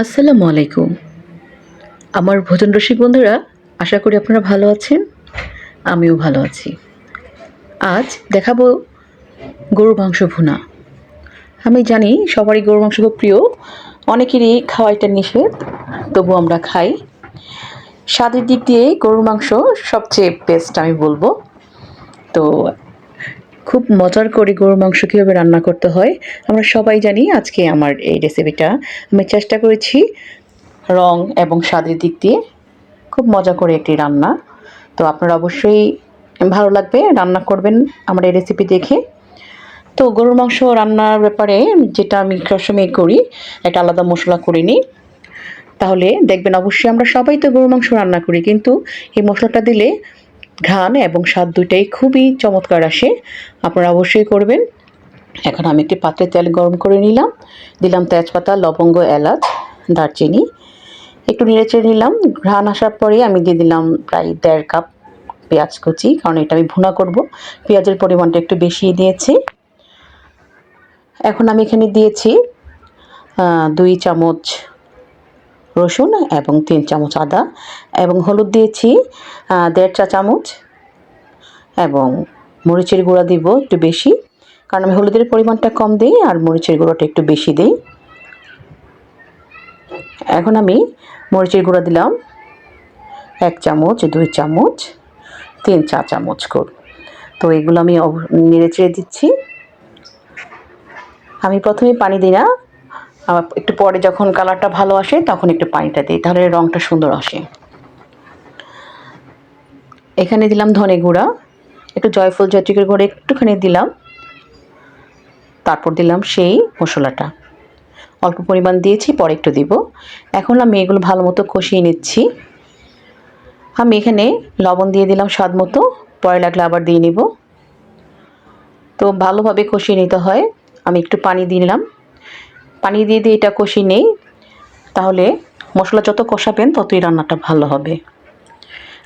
আসসালামু আলাইকুম। আমার ভোজন রসিক বন্ধুরা, আশা করি আপনারা ভালো আছেন। আমিও ভালো আছি। আজ দেখাবো গরুর মাংস ভুনা। আমি জানি সবারই গরুর মাংস খুব প্রিয়। অনেকেরই খাওয়া এটা নিষেধ, তবুও আমরা খাই। স্বাদের দিক দিয়ে গরুর মাংস সবচেয়ে বেস্ট আমি বলব। তো খুব মজার করে গরুর মাংস কীভাবে রান্না করতে হয় আমরা সবাই জানি। আজকে আমার এই রেসিপিটা আমি চেষ্টা করেছি রং এবং স্বাদের দিক দিয়ে খুব মজা করে একটি রান্না। তো আপনারা অবশ্যই ভালো লাগবে, রান্না করবেন আমার এই রেসিপি দেখে। তো গরুর মাংস রান্নার ব্যাপারে যেটা আমি সবসময় করি, একটা আলাদা মশলা করে নিই। তাহলে দেখবেন অবশ্যই আমরা সবাই তো গরুর মাংস রান্না করি, কিন্তু এই মশলাটা দিলে ঘ্রাণ এবং স্বাদ দুইটাই খুবই চমৎকার আসে। আপনারা অবশ্যই করবেন। এখন আমি একটি পাত্রে তেল গরম করে নিলাম, দিলাম তেজপাতা, লবঙ্গ, এলাচ, দারচিনি, একটু নেড়েচেড়ে নিলাম। ঘ্রাণ আসার পরে আমি দিয়ে দিলাম প্রায় ১.৫ কাপ পেঁয়াজ কুচি, কারণ এটা আমি ভুনা করব। পেঁয়াজের পরিমাণটা একটু বেশিই দিয়েছি। এখন আমি এখানে দিয়েছি ২ চামচ রসুন এবং ৩ চামচ আদা, এবং হলুদ দিয়েছি ১.৫ চা চামচ, এবং মরিচের গুঁড়া দিব একটু বেশি, কারণ আমি হলুদের পরিমাণটা কম দিই আর মরিচের গুঁড়োটা একটু বেশি দিই। এখন আমি মরিচের গুঁড়া দিলাম ১ চামচ, ২ চামচ, ৩ চা চামচ করে। তো এগুলো আমি নেড়েচেড়ে দিচ্ছি। আমি প্রথমে পানি দিই না, একটু পরে যখন কালারটা ভালো আসে তখন একটু পানিটা দিই, তাহলে রঙটা সুন্দর আসে। এখানে দিলাম ধনে গুঁড়া, একটু জয়ফল জয়ত্রীর গুঁড়ো একটুখানি দিলাম, তারপর দিলাম সেই মশলাটা অল্প পরিমাণ দিয়েছি, পরে একটু দিব। এখন আমি এগুলো ভালো মতো কষিয়ে নিচ্ছি। আমি এখানে লবণ দিয়ে দিলাম স্বাদ মতো, পরে লাগলে আবার দিয়ে নিব। তো ভালোভাবে কষিয়ে নিতে হয়। আমি একটু পানি দিলাম, পানি দিয়ে এটা কষিয়ে নেই, তাহলে মশলা যত কষাবেন ততই রান্নাটা ভালো হবে।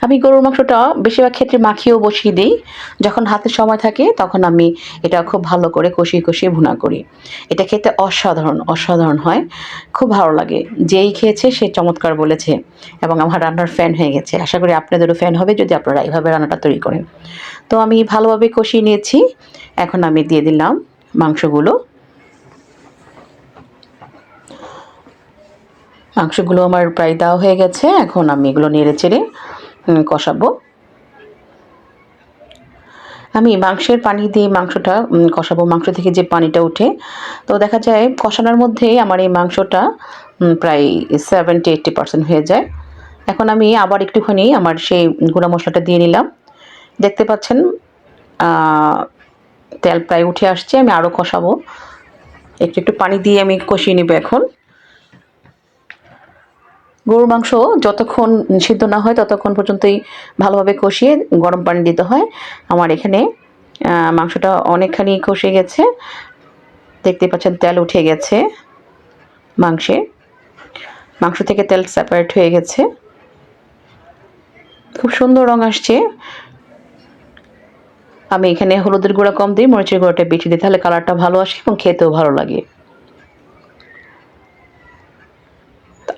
আমি গরুর মাংসটা বেশিরভাগ ক্ষেত্রে মাখিয়েও বসিয়ে দিই। যখন হাতে সময় থাকে তখন আমি এটা খুব ভালো করে কষিয়ে কষিয়ে ভুনা করি। এটা খেতে অসাধারণ হয়, খুব ভালো লাগে। যেই খেয়েছে সে চমৎকার বলেছে এবং আমার রান্নার ফ্যান হয়ে গেছে। আশা করি আপনাদেরও ফ্যান হবে যদি আপনারা এইভাবে রান্নাটা তৈরি করেন। তো আমি ভালোভাবে কষিয়ে নিয়েছি। এখন আমি দিয়ে দিলাম মাংসগুলো। মাংসগুলো আমার প্রায় দেওয়া হয়ে গেছে। এখন আমি এগুলো নেড়েচেড়ে কষাবো। আমি মাংসের পানি দিয়ে মাংসটা কষাবো, মাংস থেকে যে পানিটা ওঠে। তো দেখা যায় কষানোর মধ্যেই আমার এই মাংসটা প্রায় 70-80% হয়ে যায়। এখন আমি আবার একটুখানি আমার সেই গুঁড়া মশলাটা দিয়ে নিলাম। দেখতে পাচ্ছেন তেল প্রায় উঠে আসছে। আমি আরও কষাবো, একটু পানি দিয়ে আমি কষিয়ে নেব। এখন গরুর মাংস যতক্ষণ সিদ্ধ না হয় ততক্ষণ পর্যন্তই ভালোভাবে কষিয়ে গরম পানি দিতে হয়। আমার এখানে মাংসটা অনেকখানি কষে গেছে, দেখতে পাচ্ছেন তেল উঠে গেছে মাংস থেকে তেল সেপারেট হয়ে গেছে, খুব সুন্দর রং আসছে। আমি এখানে হলুদের গুঁড়া কম দিই, মরিচের গুঁড়াটা বেশি দিই, তাহলে কালারটা ভালো আসে এবং খেতেও ভালো লাগে।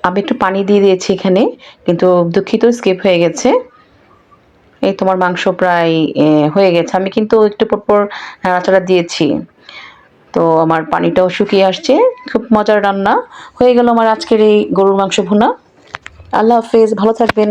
আমি একটু পানি দিয়ে দিয়েছি এখানে, কিন্তু দুঃখিত স্কিপ হয়ে গেছে। এই তোমার মাংস প্রায় হয়ে গেছে। আমি কিন্তু একটু পরপর নাড়াচাড়া দিয়েছি। তো আমার পানিটাও শুকিয়ে আসছে। খুব মজার রান্না হয়ে গেল আমার আজকের এই গরুর মাংস ভুনা। আল্লাহ হাফেজ, ভালো থাকবেন।